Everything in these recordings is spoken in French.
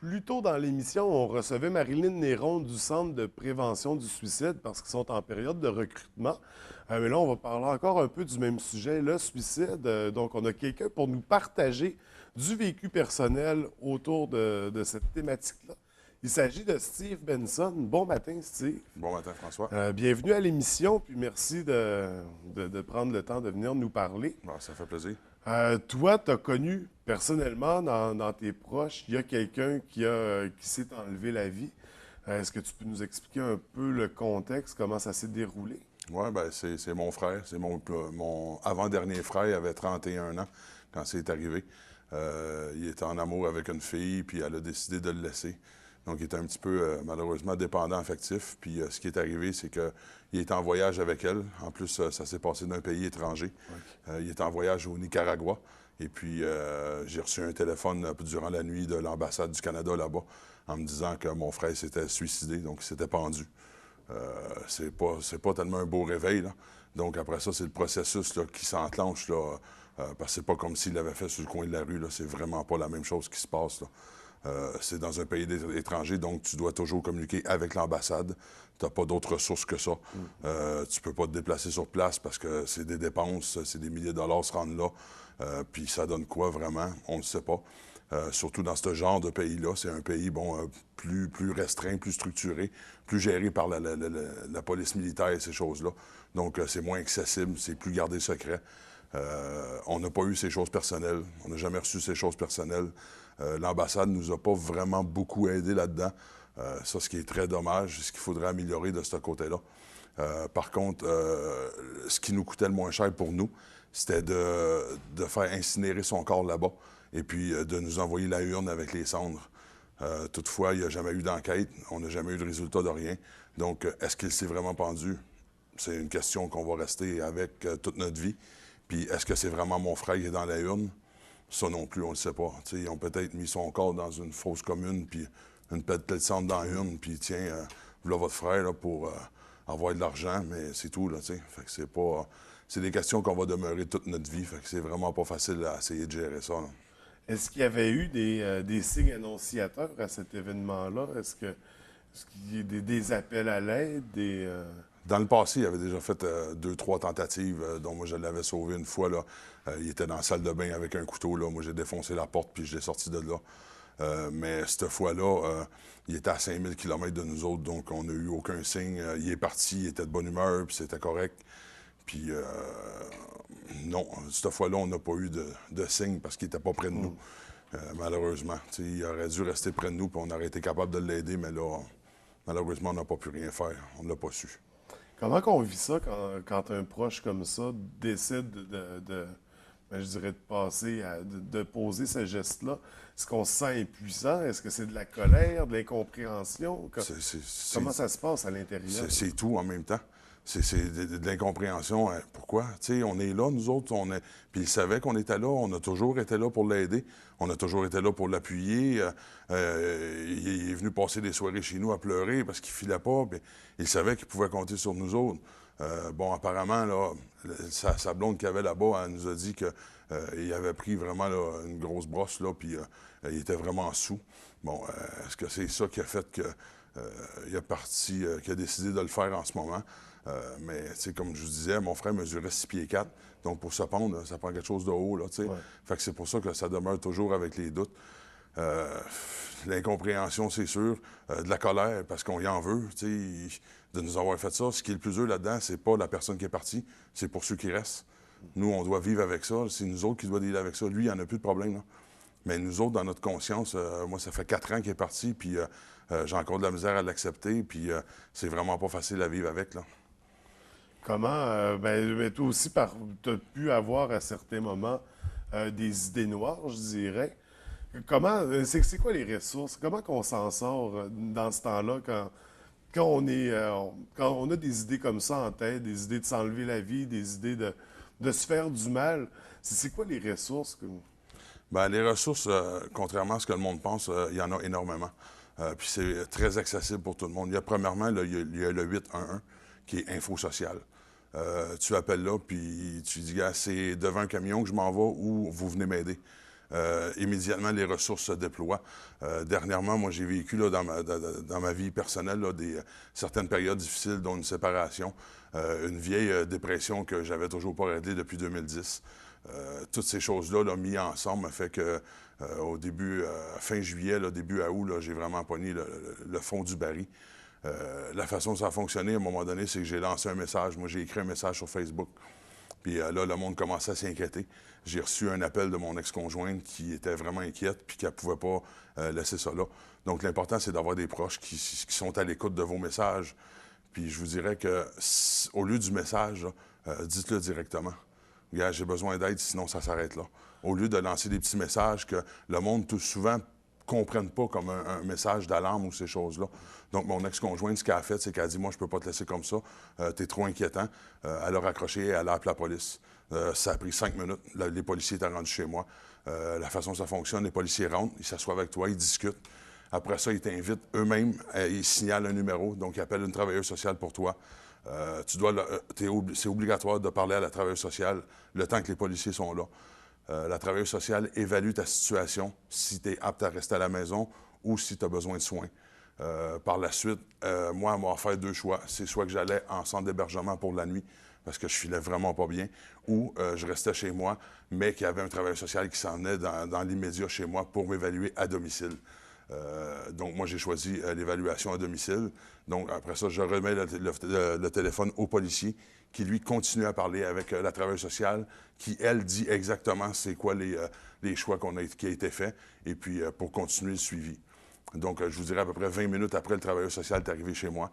Plus tôt dans l'émission, on recevait Marilyn Néron du Centre de prévention du suicide parce qu'ils sont en période de recrutement. Mais là, on va parler encore un peu du même sujet, le suicide. Donc, on a quelqu'un pour nous partager du vécu personnel autour de cette thématique-là. Il s'agit de Steve Benson. Bon matin, Steve. Bon matin, François. Bienvenue à l'émission, puis merci de prendre le temps de venir nous parler. Bon, ça fait plaisir. Toi, tu as connu personnellement dans tes proches, il y a quelqu'un qui s'est enlevé la vie. Est-ce que tu peux nous expliquer un peu le contexte, comment ça s'est déroulé? Oui, ben c'est mon frère. C'est mon avant-dernier frère. Il avait 31 ans quand c'est arrivé. Il était en amour avec une fille, puis elle a décidé de le laisser. Donc, il était un petit peu, malheureusement, dépendant affectif. Puis, ce qui est arrivé, c'est qu'il était en voyage avec elle. En plus, ça s'est passé d'un pays étranger. Il était en voyage au Nicaragua. Et puis, j'ai reçu un téléphone durant la nuit de l'ambassade du Canada là-bas en me disant que mon frère s'était suicidé, donc il s'était pendu. C'est pas tellement un beau réveil, là. Donc, après ça, c'est le processus là, qui s'enclenche, là, parce que c'est pas comme s'il l'avait fait sur le coin de la rue, là. C'est vraiment pas la même chose qui se passe, là. C'est dans un pays étranger, donc tu dois toujours communiquer avec l'ambassade. Tu n'as pas d'autre ressources que ça. Tu peux pas te déplacer sur place parce que c'est des dépenses, c'est des milliers de dollars se rendre là. Puis ça donne quoi vraiment? On ne sait pas. Surtout dans ce genre de pays-là. C'est un pays, bon, plus restreint, plus structuré, plus géré par la police militaire et ces choses-là. Donc, c'est moins accessible, c'est plus gardé secret. On n'a pas eu ces choses personnelles. On n'a jamais reçu ces choses personnelles. L'ambassade ne nous a pas vraiment beaucoup aidés là-dedans. Ça, ce qui est très dommage, ce qu'il faudrait améliorer de ce côté-là. Par contre, ce qui nous coûtait le moins cher pour nous, c'était de faire incinérer son corps là-bas et puis de nous envoyer la urne avec les cendres. Toutefois, il n'y a jamais eu d'enquête. On n'a jamais eu de résultat de rien. Donc, est-ce qu'il s'est vraiment pendu? C'est une question qu'on va rester avec toute notre vie. Puis, est-ce que c'est vraiment mon frère qui est dans la urne? Ça non plus, on ne le sait pas. T'sais, ils ont peut-être mis son corps dans une fosse commune, puis une pelle de cendre dans une, puis tiens, voilà votre frère là, pour avoir de l'argent, mais c'est tout, là, tu sais. Fait que c'est pas... C'est des questions qu'on va demeurer toute notre vie, fait que c'est vraiment pas facile à essayer de gérer ça, là. Est-ce qu'il y avait eu des signes annonciateurs à cet événement-là? Est-ce qu'il y a des appels à l'aide, Dans le passé, il avait déjà fait deux, trois tentatives, dont moi je l'avais sauvé une fois, là. Il était dans la salle de bain avec un couteau, là. Moi, j'ai défoncé la porte, puis je l'ai sorti de là. Mais cette fois-là, il était à 5000 km de nous autres, donc on n'a eu aucun signe. Il est parti, il était de bonne humeur, puis c'était correct. Puis non, cette fois-là, on n'a pas eu de signe parce qu'il n'était pas près de nous, malheureusement. T'sais, il aurait dû rester près de nous, puis on aurait été capable de l'aider, mais là, malheureusement, on n'a pas pu rien faire. On ne l'a pas su. Comment qu'on vit ça quand un proche comme ça décide je dirais de passer de poser ce geste-là? Est-ce qu'on se sent impuissant? Est-ce que c'est de la colère, de l'incompréhension? Comment ça se passe à l'intérieur? C'est tout en même temps. C'est de l'incompréhension. Hein. Pourquoi? Tu sais, on est là, nous autres, puis il savait qu'on était là, on a toujours été là pour l'aider, on a toujours été là pour l'appuyer. Il est venu passer des soirées chez nous à pleurer parce qu'il filait pas, puis il savait qu'il pouvait compter sur nous autres. Bon, apparemment, là, sa blonde qu'il avait là-bas, elle nous a dit qu'il avait pris vraiment là, une grosse brosse, là, puis il était vraiment sous. Bon, est-ce que c'est ça qui a fait que qu'il a décidé de le faire en ce moment? Mais, tu sais, comme je vous disais, mon frère mesurait 6 pieds 4. Donc, pour se pendre, ça prend quelque chose de haut, là, tu sais. Ouais. Fait que c'est pour ça que ça demeure toujours avec les doutes. Euh, L'incompréhension, c'est sûr. De la colère, parce qu'on y en veut, tu sais, de nous avoir fait ça. Ce qui est le plus dur là-dedans, c'est pas la personne qui est partie, c'est pour ceux qui restent. Nous, on doit vivre avec ça. C'est nous autres qui doivent vivre avec ça. Lui, il n'y en a plus de problème, là. Mais nous autres, dans notre conscience, moi, ça fait 4 ans qu'il est parti, puis j'ai encore de la misère à l'accepter, puis c'est vraiment pas facile à vivre avec, là. Comment, ben, toi aussi, tu as pu avoir à certains moments des idées noires, je dirais. Comment, c'est quoi les ressources? Comment qu'on s'en sort dans ce temps-là quand on a des idées comme ça en tête, des idées de s'enlever la vie, des idées de se faire du mal? C'est quoi les ressources? Bien, les ressources, contrairement à ce que le monde pense, il y en a énormément. Puis c'est très accessible pour tout le monde. Il y a premièrement, là, il y a le 811 qui est Info Social. Tu appelles là, puis tu dis, gars, c'est devant un camion que je m'en vais ou vous venez m'aider. immédiatement, les ressources se déploient. Dernièrement, moi, j'ai vécu là, dans ma vie personnelle là, certaines périodes difficiles, dont une séparation, une vieille dépression que j'avais toujours pas réglée depuis 2010. Toutes ces choses-là, là, mises ensemble, a fait que au début, fin juillet, là, début août, là, j'ai vraiment pogné le fond du baril. La façon dont ça a fonctionné, à un moment donné, c'est que j'ai lancé un message. Moi, j'ai écrit un message sur Facebook. Puis là, le monde commençait à s'inquiéter. J'ai reçu un appel de mon ex-conjointe qui était vraiment inquiète puis qui ne pouvait pas laisser ça là. Donc, l'important, c'est d'avoir des proches qui sont à l'écoute de vos messages. Puis je vous dirais que, au lieu du message, dites-le directement. Regarde, j'ai besoin d'aide, sinon ça s'arrête là. Au lieu de lancer des petits messages que le monde, tout souvent, comprennent pas comme un message d'alarme ou ces choses-là. Donc, mon ex-conjointe, ce qu'elle a fait, c'est qu'elle a dit, moi, je peux pas te laisser comme ça, t'es trop inquiétant. Elle a raccroché et elle a appelé la police. Ça a pris 5 minutes. Les policiers étaient rendus chez moi. La façon dont ça fonctionne, les policiers rentrent, ils s'assoient avec toi, ils discutent. Après ça, ils t'invitent eux-mêmes, ils signalent un numéro, donc ils appellent une travailleuse sociale pour toi. C'est obligatoire de parler à la travailleuse sociale le temps que les policiers sont là. La travailleuse sociale évalue ta situation, si tu es apte à rester à la maison ou si tu as besoin de soins. Par la suite, moi, elle m'a offert 2 choix. C'est soit que j'allais en centre d'hébergement pour la nuit, parce que je filais vraiment pas bien, ou je restais chez moi, mais qu'il y avait un travailleur social qui s'en venait dans l'immédiat chez moi pour m'évaluer à domicile. Donc, moi, j'ai choisi l'évaluation à domicile. Donc, après ça, je remets le téléphone au policier qui, lui, continue à parler avec la travailleuse sociale qui, elle, dit exactement c'est quoi les choix qui a été faits et puis pour continuer le suivi. Donc, je vous dirais à peu près 20 minutes après, le travailleur social est arrivé chez moi.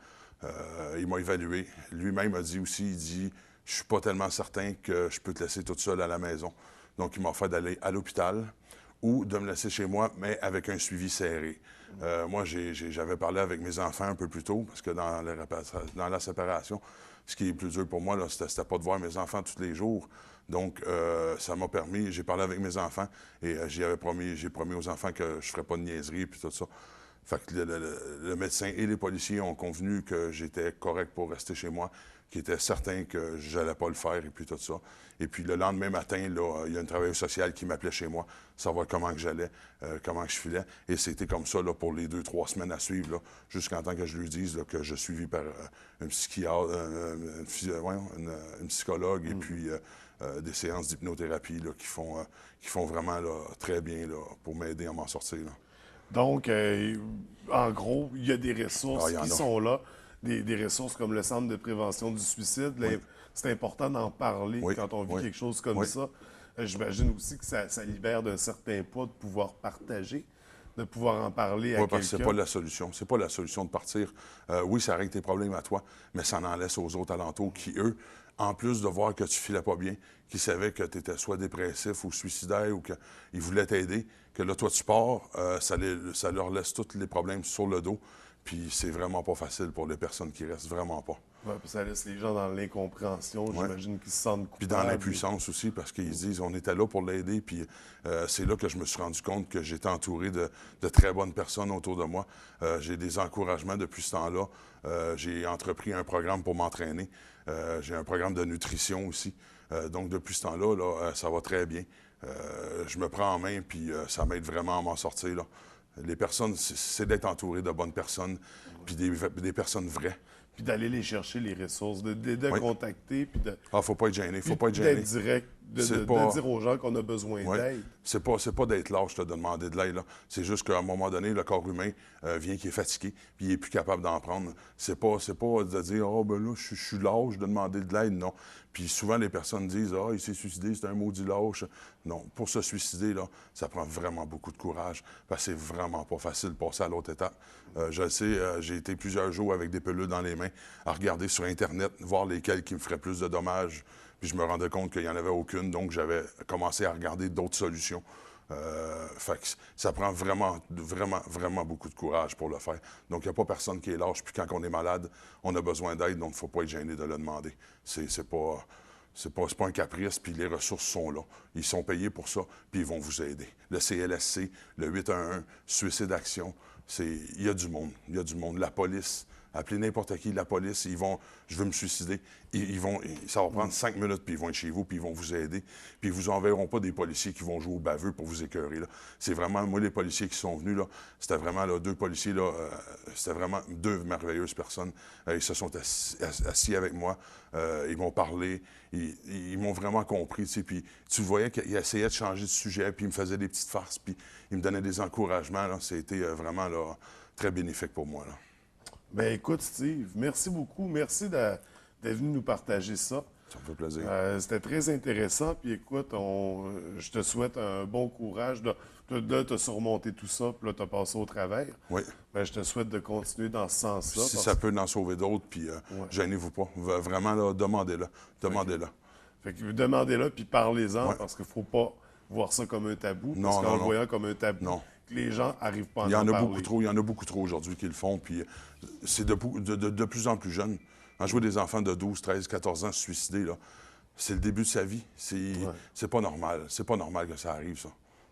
Il m'a évalué. Lui-même a dit aussi, il dit, je suis pas tellement certain que je peux te laisser toute seule à la maison. Donc, il m'a fait d'aller à l'hôpital ou de me laisser chez moi, mais avec un suivi serré. Moi, j'avais parlé avec mes enfants un peu plus tôt, parce que dans la séparation, ce qui est plus dur pour moi, là, c'était pas de voir mes enfants tous les jours. Donc, ça m'a permis, j'ai parlé avec mes enfants et j'ai promis aux enfants que je ne ferais pas de niaiserie puis tout ça. Fait que le médecin et les policiers ont convenu que j'étais correct pour rester chez moi, qu'ils étaient certains que je n'allais pas le faire et puis tout ça. Et puis le lendemain matin, là, il y a une travailleuse sociale qui m'appelait chez moi, savoir comment que j'allais, comment que je filais. Et c'était comme ça là, pour les 2-3 semaines à suivre, là, jusqu'en temps que je lui dise là, que je suis suivi par un psychiatre, une psychologue et puis des séances d'hypnothérapie là, qui font vraiment là, très bien là, pour m'aider à m'en sortir. Là. Donc, en gros, il y a des ressources Il y en qui a. sont là, des ressources comme le Centre de prévention du suicide. Oui. C'est important d'en parler Oui, quand on vit oui, quelque chose comme oui. ça. J'imagine aussi que ça libère d'un certain poids de pouvoir partager, de pouvoir en parler à Oui, parce que c'est quelqu'un. pas la solution. C'est pas la solution de partir. Oui, ça règle tes problèmes à toi, mais ça en laisse aux autres alentours qui, eux, en plus de voir que tu filais pas bien, qui savaient que tu étais soit dépressif ou suicidaire ou qu'ils voulaient t'aider, que là, toi, tu pars, ça leur laisse tous les problèmes sur le dos. Puis c'est vraiment pas facile pour les personnes qui restent, vraiment pas. Ouais, puis ça laisse les gens dans l'incompréhension. Ouais. J'imagine qu'ils se sentent Puis coupables. dans l'impuissance aussi, parce qu'ils se disent, on était là pour l'aider. Puis c'est là que je me suis rendu compte que j'étais entouré de très bonnes personnes autour de moi. J'ai des encouragements depuis ce temps-là. J'ai entrepris un programme pour m'entraîner. J'ai un programme de nutrition aussi. Donc depuis ce temps-là, là, ça va très bien. Je me prends en main, puis ça m'aide vraiment à m'en sortir. Là. Les personnes, c'est d'être entouré de bonnes personnes, puis des personnes vraies. Puis d'aller les chercher, les ressources, de Oui. contacter, puis de... Ah, faut pas être gêné, faut pas être d'être gêné. direct, C'est pas- de dire aux gens qu'on a besoin Ouais. d'aide. C'est pas d'être lâche là, de demander de l'aide. Là. C'est juste qu'à un moment donné, le corps humain vient qui est fatigué, puis il est plus capable d'en prendre. C'est pas de dire oh ben là, je suis lâche de demander de l'aide, non. Puis souvent les personnes disent ah il s'est suicidé, c'est un maudit lâche. Non, pour se suicider là, ça prend vraiment beaucoup de courage, parce que c'est vraiment pas facile de passer à l'autre étape. Je le sais, j'ai été plusieurs jours avec des pelules dans les mains à regarder sur Internet, voir lesquelles qui me feraient plus de dommages. Puis je me rendais compte qu'il n'y en avait aucune, donc j'avais commencé à regarder d'autres solutions. Fait que ça prend vraiment, vraiment, vraiment beaucoup de courage pour le faire. Donc, il n'y a pas personne qui est lâche. Puis quand on est malade, on a besoin d'aide, donc il ne faut pas être gêné de le demander. C'est pas un caprice, puis les ressources sont là. Ils sont payés pour ça, puis ils vont vous aider. Le CLSC, le 811, Suicide Action, il y a du monde. Il y a du monde. La police, appelez n'importe qui, la police, je veux me suicider. Ça va prendre 5 minutes, puis ils vont être chez vous, puis ils vont vous aider. Puis ils vous enverront pas des policiers qui vont jouer au baveux pour vous écœurer, là. C'est vraiment, moi, les policiers qui sont venus, là, c'était vraiment, là, 2 policiers, là, c'était vraiment 2 merveilleuses personnes. Ils se sont assis avec moi, ils m'ont parlé, ils m'ont vraiment compris, tu sais, puis tu voyais qu'ils essayaient de changer de sujet, puis ils me faisaient des petites farces, puis ils me donnaient des encouragements, là. C'était vraiment, là, très bénéfique pour moi, là. Ben écoute, Steve, merci beaucoup. Merci d'être venu nous partager ça. Ça me fait plaisir. C'était très intéressant. Puis écoute, je te souhaite un bon courage de te surmonter tout ça. Puis là, tu as passé au travers. Oui. Ben, je te souhaite de continuer dans ce sens-là. Si ça peut en sauver d'autres, puis gênez-vous pas. Vraiment, là, demandez-le. Demandez-le. Fait que demandez-le, puis parlez-en, Ouais. parce qu'il ne faut pas voir ça comme un tabou. Non, parce qu'en non, le non. voyant comme un tabou, Non. que les gens n'arrivent pas à Il y en en a parler. beaucoup trop. Il y en a beaucoup trop aujourd'hui qui le font, puis c'est de plus en plus jeune. Quand je vois des enfants de 12, 13, 14 ans se suicider, là, c'est le début de sa vie. C'est pas normal. C'est pas normal que ça arrive, ça.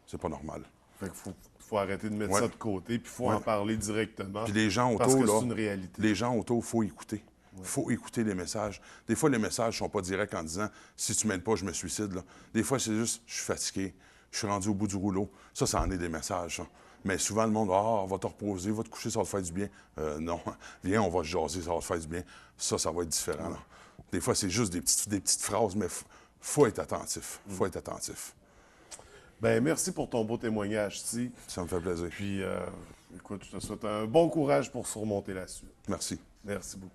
C'est pas normal. Fait qu'il faut arrêter de mettre Ouais. ça de côté, puis il faut Ouais. en parler directement. Puis les gens parce autour, que là, c'est une réalité. les gens autour, il faut écouter. Il faut écouter les messages. Des fois, les messages ne sont pas directs en disant « Si tu m'aides pas, je me suicide. » là. Des fois, c'est juste « Je suis fatigué. Je suis rendu au bout du rouleau. » Ça en est des messages, ça. Mais souvent, le monde « Ah, on va te reposer, va te coucher, ça va te faire du bien. » Non. Viens, on va se jaser, ça va te faire du bien. Ça va être différent. Là. Des fois, c'est juste des petites phrases, mais faut être attentif. Faut être attentif. Ben merci pour ton beau témoignage, Steve. Ça me fait plaisir. Puis, écoute, je te souhaite un bon courage pour surmonter la suite. Merci. Merci beaucoup.